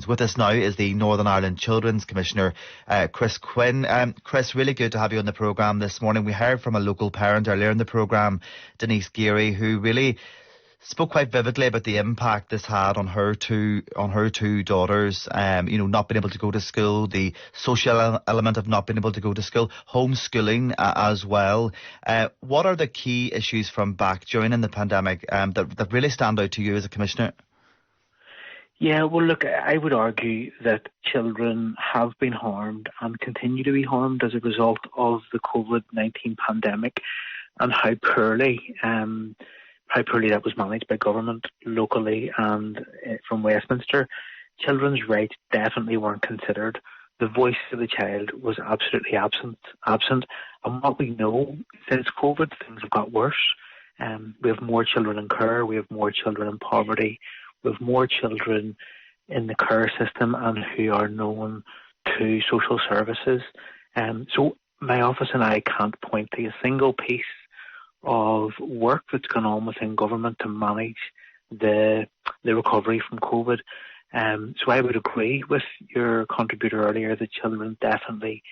With us now is the Northern Ireland Children's Commissioner, Chris Quinn. Chris, really good to have you on the programme this morning. We heard from a local parent earlier in the programme, Denise Geary, who really spoke quite vividly about the impact this had on her two daughters. Not being able to go to school, the social element of not being able to go to school, homeschooling as well. What are the key issues from back during the pandemic that really stand out to you as a commissioner? Yeah, well, look, I would argue that children have been harmed and continue to be harmed as a result of the COVID-19 pandemic, and how poorly that was managed by government locally and from Westminster. Children's rights definitely weren't considered. The voice of the child was absolutely absent. And what we know since COVID, things have got worse. We have more children in care. We have more children in poverty. We have more children in the care system and who are known to social services. So my office and I can't point to a single piece of work that's gone on within government to manage the recovery from COVID. So I would agree with your contributor earlier that children definitely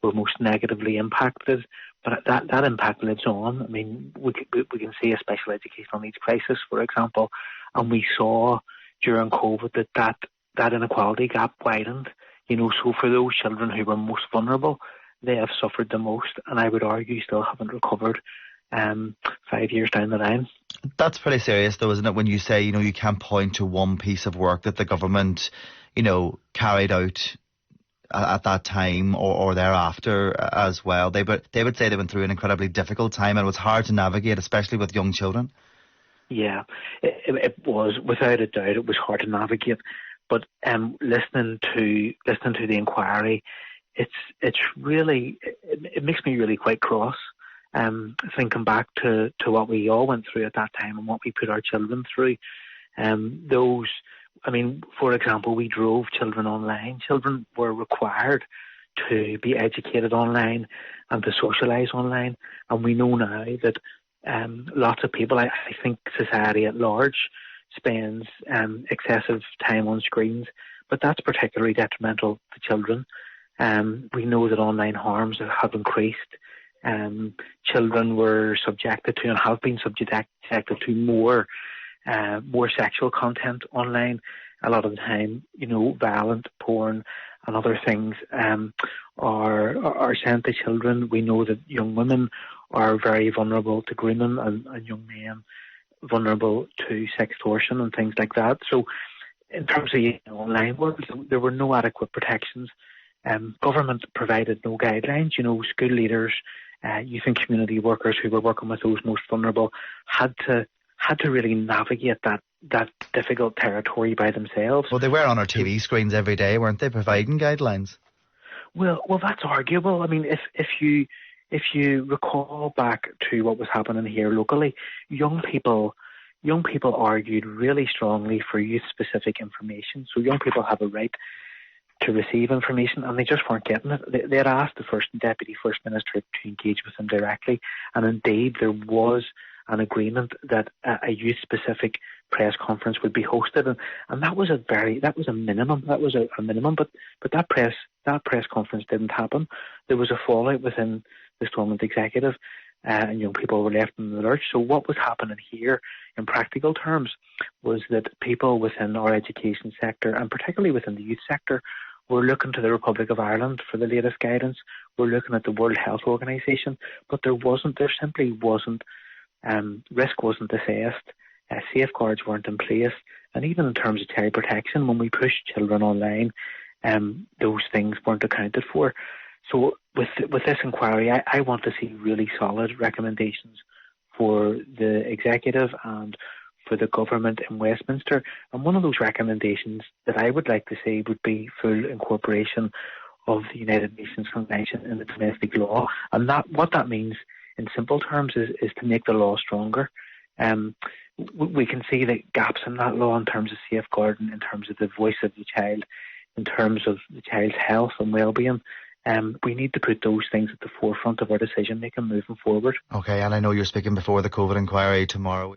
were most negatively impacted, but that impact lives on. I mean, we can see a special educational needs crisis, for example, and we saw during COVID that inequality gap widened. So for those children who were most vulnerable, they have suffered the most, and I would argue still haven't recovered 5 years down the line. That's pretty serious, though, isn't it? When you say, you can't point to one piece of work that the government, carried out at that time or thereafter as well. They would say they went through an incredibly difficult time, and it was hard to navigate, especially with young children. Yeah, it was, without a doubt, it was hard to navigate. But listening to the inquiry, it's really, it makes me really quite cross. Thinking back to what we all went through at that time and what we put our children through. For example, we drove children online. Children were required to be educated online and to socialise online. And we know now that lots of people, I think society at large, spends excessive time on screens, but that's particularly detrimental to children. We know that online harms have increased. Children were subjected to and have been subjected to more sexual content online. A lot of the time, violent porn and other things are sent to children. We know that young women are very vulnerable to grooming and young men vulnerable to sextortion and things like that. So in terms of the online world, there were no adequate protections. Government provided no guidelines. School leaders, youth and community workers who were working with those most vulnerable had to really navigate that difficult territory by themselves. Well, they were on our TV screens every day, weren't they, providing guidelines? Well, that's arguable. I mean, if you recall back to what was happening here locally, young people argued really strongly for youth-specific information. So young people have a right to receive information, and they just weren't getting it. They had asked the Deputy First Minister to engage with them directly, and indeed there was an agreement that a youth-specific press conference would be hosted, and that was a minimum. But that press conference didn't happen. There was a fallout within the Stormont executive, and young people were left in the lurch. So what was happening here, in practical terms, was that people within our education sector, and particularly within the youth sector, were looking to the Republic of Ireland for the latest guidance. We're looking at the World Health Organization, but there simply wasn't. Risk wasn't assessed, safeguards weren't in place, and even in terms of child protection, when we pushed children online, those things weren't accounted for. So with this inquiry, I want to see really solid recommendations for the executive and for the government in Westminster. And one of those recommendations that I would like to see would be full incorporation of the United Nations Convention in the domestic law. And what that means in simple terms is to make the law stronger. We can see the gaps in that law in terms of safeguarding, in terms of the voice of the child, in terms of the child's health and well-being. We need to put those things at the forefront of our decision-making moving forward. Okay, and I know you're speaking before the COVID inquiry tomorrow.